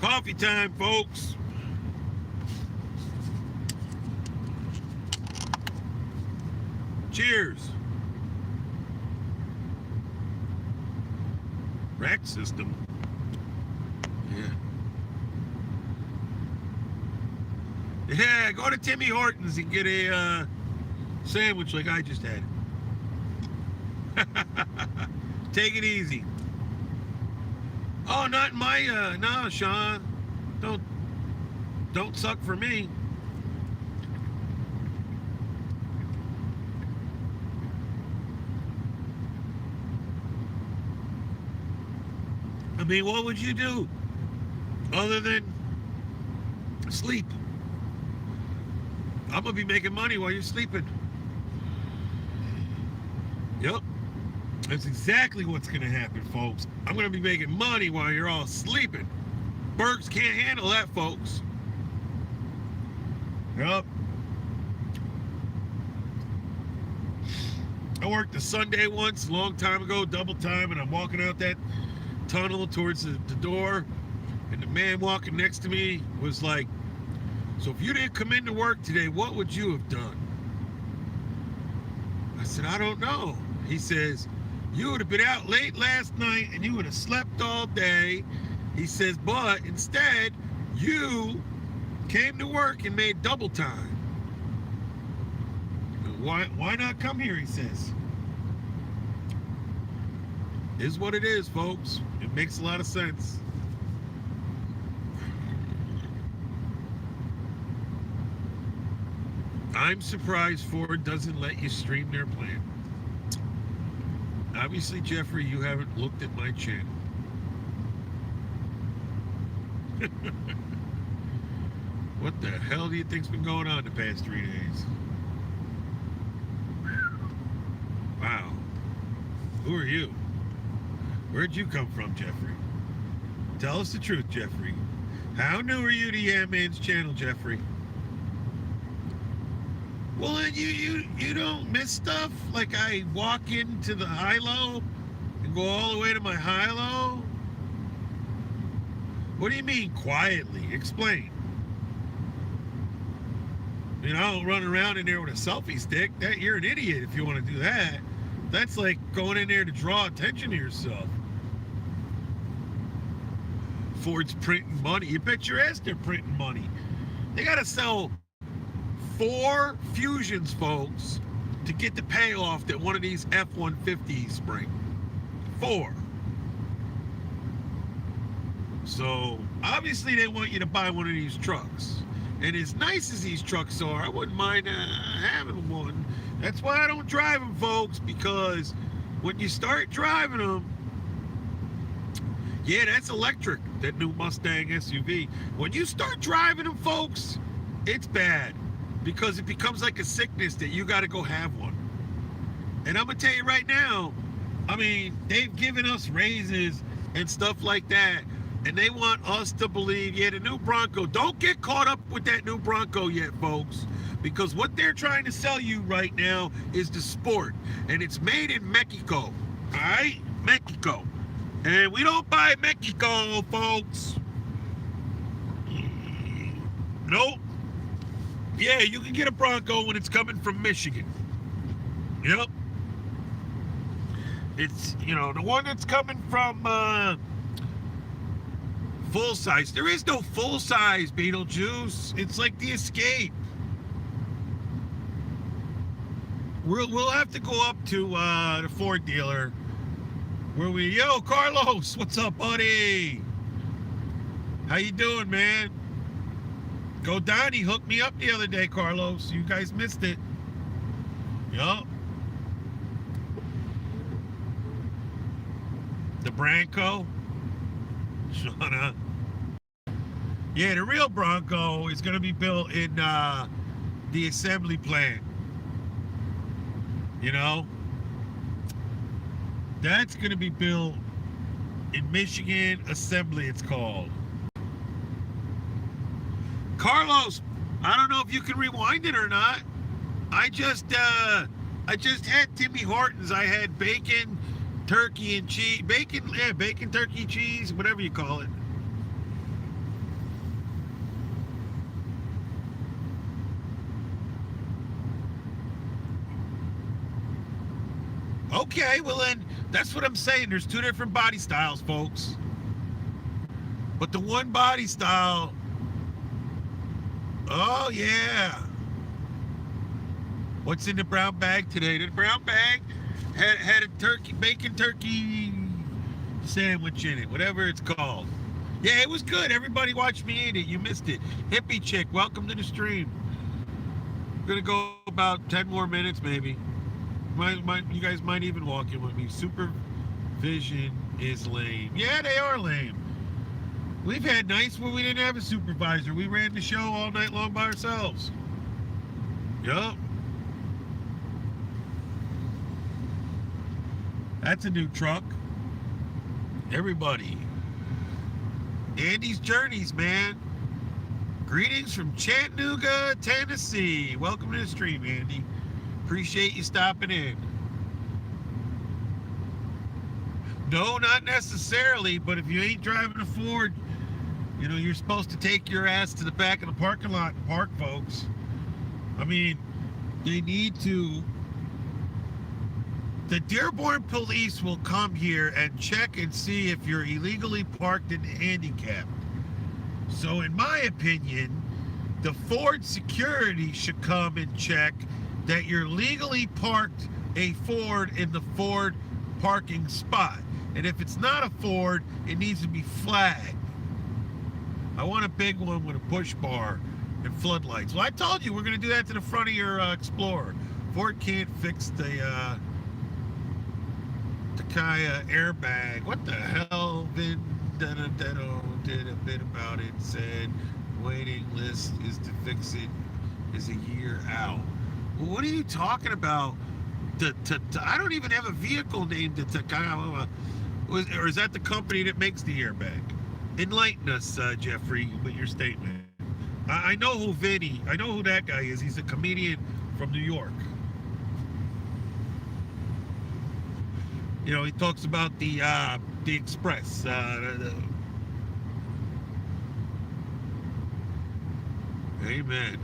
Speaker 1: Coffee time, folks. Cheers. Rack system. Yeah. Yeah, go to Timmy Hortons and get a sandwich like I just had. Take it easy. Oh, not in my, no, Sean. Don't suck for me. I mean, what would you do other than sleep? I'm going to be making money while you're sleeping. Yep. That's exactly what's going to happen, folks. I'm going to be making money while you're all sleeping. Bergs can't handle that, folks. Yep. I worked a Sunday once a long time ago, double time, and I'm walking out that tunnel towards the door, and the man walking next to me was like, so if you didn't come into work today, what would you have done? I said, I don't know. He says, you would have been out late last night and you would have slept all day. He says, but instead, you came to work and made double time. Why not come here, he says. Is what it is, folks. It makes a lot of sense. I'm surprised Ford doesn't let you stream their plan. Obviously, Jeffrey, you haven't looked at my channel. What the hell do you think's been going on the past 3 days? Wow. Who are you? Where'd you come from, Jeffrey? Tell us the truth, Jeffrey. How new are you to Yam Man's channel, Jeffrey? Well, then you don't miss stuff? Like I walk into the high-low and go all the way to my high-low? What do you mean, quietly? Explain. I mean, I don't run around in there with a selfie stick. You're an idiot if you want to do that. That's like going in there to draw attention to yourself. Ford's printing money. You bet your ass they're printing money. They got to sell 4 Fusions, folks, to get the payoff that one of these F-150s bring. 4. So, obviously they want you to buy one of these trucks. And as nice as these trucks are, I wouldn't mind having one. That's why I don't drive them, folks, because when you start driving them, yeah, that's electric, that new Mustang SUV. When you start driving them, folks, it's bad, because it becomes like a sickness that you got to go have one. And I'm going to tell you right now, I mean, they've given us raises and stuff like that, and they want us to believe, yeah, the new Bronco. Don't get caught up with that new Bronco yet, folks, because what they're trying to sell you right now is the Sport, and it's made in Mexico, all right? Mexico. And we don't buy Mexico, folks. Nope. Yeah, you can get a Bronco when it's coming from Michigan. Yep. It's, you know, the one that's coming from full size. There is no full size Beetlejuice. It's like the Escape. We'll have to go up to the Ford dealer where yo, Carlos, what's up, buddy? How you doing, man? Go Donnie hooked me up the other day, Carlos. You guys missed it. Yup. The Bronco. Shauna. Yeah, the real Bronco is going to be built in the assembly plant. You know? That's going to be built in Michigan Assembly, it's called. Carlos, I don't know if you can rewind it or not. I just had Timmy Hortons. I had bacon, turkey, and cheese. Bacon, turkey, cheese, whatever you call it. Okay, well then, that's what I'm saying. There's 2 different body styles, folks. But the one body style, oh yeah. What's in the brown bag today? The brown bag had a bacon turkey sandwich in it, whatever it's called. Yeah, it was good. Everybody watched me eat it. You missed it. Hippie chick, welcome to the stream. I'm gonna go about 10 more minutes, maybe. You guys might even walk in with me. Supervision is lame. Yeah, they are lame. We've had nights where we didn't have a supervisor. We ran the show all night long by ourselves. Yup. That's a new truck. Everybody. Andy's Journeys, man. Greetings from Chattanooga, Tennessee. Welcome to the stream, Andy. Appreciate you stopping in. No, not necessarily, but if you ain't driving a Ford, you know, you're supposed to take your ass to the back of the parking lot and park, folks. I mean, they need to. The Dearborn police will come here and check and see if you're illegally parked and handicapped. So in my opinion, the Ford security should come and check that you're legally parked a Ford in the Ford parking spot. And if it's not a Ford, it needs to be flagged. I want a big one with a push bar and floodlights. Well, I told you we're going to do that to the front of your Explorer. Ford can't fix the Takaya airbag. What the hell? Vin Benedetto did a bit about it. Said waiting list is to fix it is a year out. Well, what are you talking about? I don't even have a vehicle named the Takaya. Or is that the company that makes the airbag? Enlighten us, Jeffrey, with your statement. I know who Vinny. I know who that guy is. He's a comedian from New York. You know, he talks about the Express. Amen.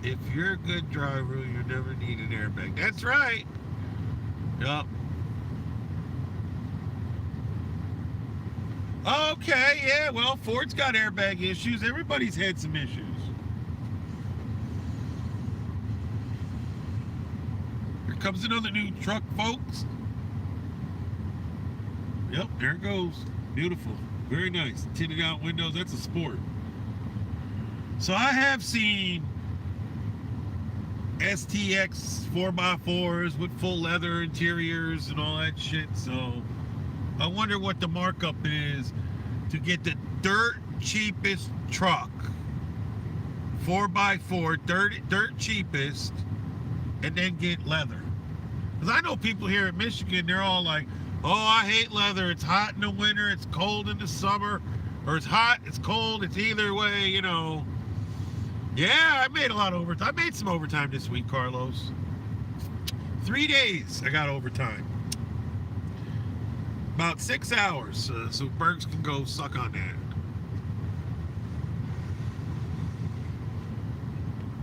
Speaker 1: If you're a good driver, you never need an airbag. That's right. Yup. Okay, yeah, well, Ford's got airbag issues. Everybody's had some issues. Here comes another new truck, folks. Yep, there it goes. Beautiful. Very nice. Tinted out windows. That's a sport. So I have seen STX 4x4s with full leather interiors and all that shit. So I wonder what the markup is to get the dirt cheapest truck. 4x4, dirt cheapest, and then get leather. Because I know people here in Michigan, they're all like, oh, I hate leather. It's hot in the winter, it's cold in the summer, or it's hot, it's cold, it's either way, you know. Yeah, I made a lot of overtime. I made some overtime this week, Carlos. 3 days I got overtime. About 6 hours, so Bergs can go suck on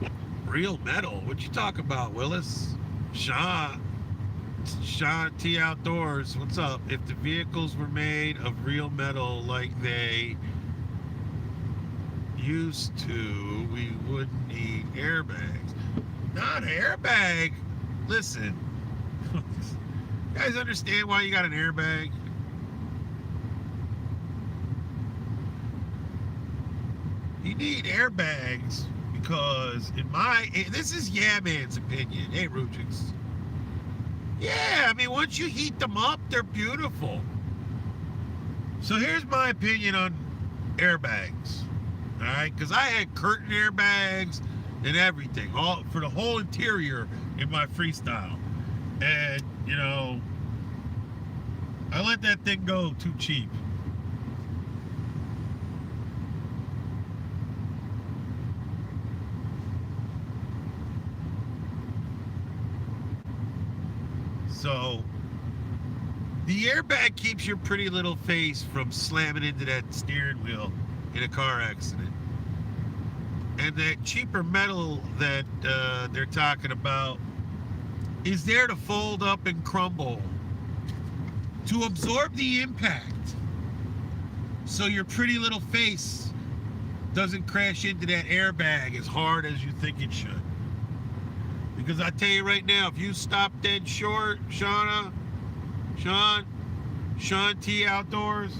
Speaker 1: that. Real metal? What you talk about, Willis? Sean T Outdoors, what's up? If the vehicles were made of real metal like they used to, we wouldn't need airbags. Not an airbag. Listen, you guys understand why you got an airbag? You need airbags because this is Yeah Man's opinion. Hey, Rujix. Yeah, I mean, once you heat them up, they're beautiful. So here's my opinion on airbags. All right, because I had curtain airbags and everything, all for the whole interior in my Freestyle, and you know, I let that thing go too cheap. So the airbag keeps your pretty little face from slamming into that steering wheel in a car accident. And that cheaper metal that they're talking about is there to fold up and crumble to absorb the impact, so your pretty little face doesn't crash into that airbag as hard as you think it should. Because I tell you right now, if you stop dead short, Sean T Outdoors,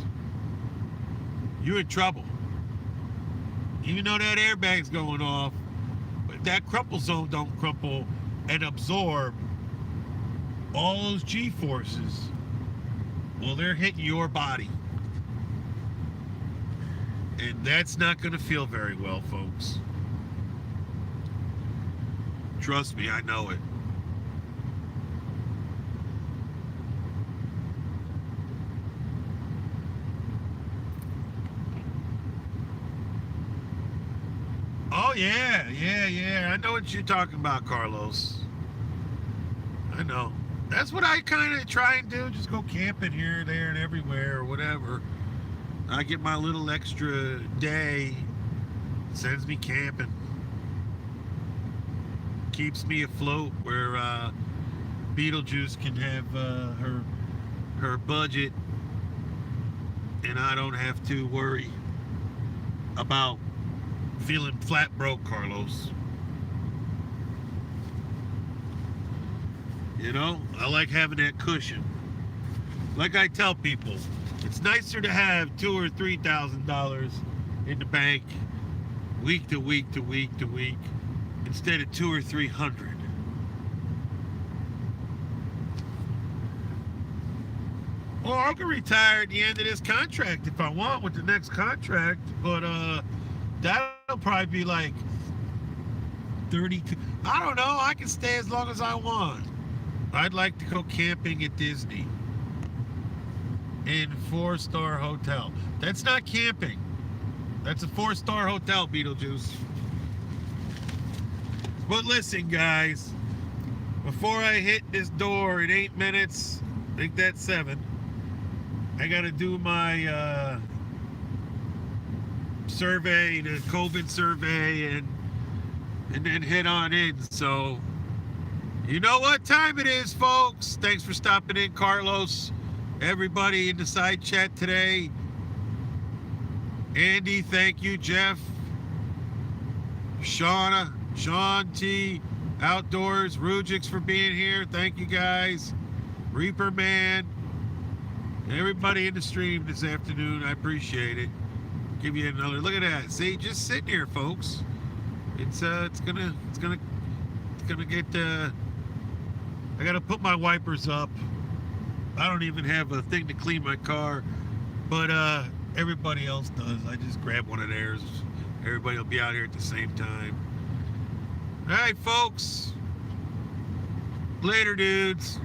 Speaker 1: you're in trouble. Even though that airbag's going off, but that crumple zone don't crumple and absorb all those G-forces, well, they're hitting your body. And that's not going to feel very well, folks. Trust me, I know it. Oh, yeah. I know what you're talking about, Carlos. I know. That's what I kind of try and do. Just go camping here, there, and everywhere, or whatever. I get my little extra day. Sends me camping. Keeps me afloat where Beetlejuice can have her budget, and I don't have to worry about feeling flat broke, Carlos. You know, I like having that cushion. Like I tell people, it's nicer to have $2,000 or $3,000 in the bank week to week to week to week instead of 200 or 300. Or I can retire at the end of this contract if I want with the next contract, but that'll probably be like 32. I don't know. I can stay as long as I want. I'd like to go camping at Disney in 4-star hotel. That's not camping. That's a 4-star hotel, Beetlejuice. But listen, guys, before I hit this door in 8 minutes, I think that's 7, I gotta do my survey, the COVID survey, and then head on in. So, you know what time it is, folks. Thanks for stopping in, Carlos. Everybody in the side chat today. Andy, thank you. Jeff, Shauna, Sean T, Outdoors, Rujix for being here. Thank you, guys. Reaper Man, everybody in the stream this afternoon. I appreciate it. Give you another look at that. See, just sitting here, folks. It's gonna get. I gotta put my wipers up. I don't even have a thing to clean my car, but everybody else does. I just grab one of theirs. Everybody will be out here at the same time. All right, folks. Later, dudes.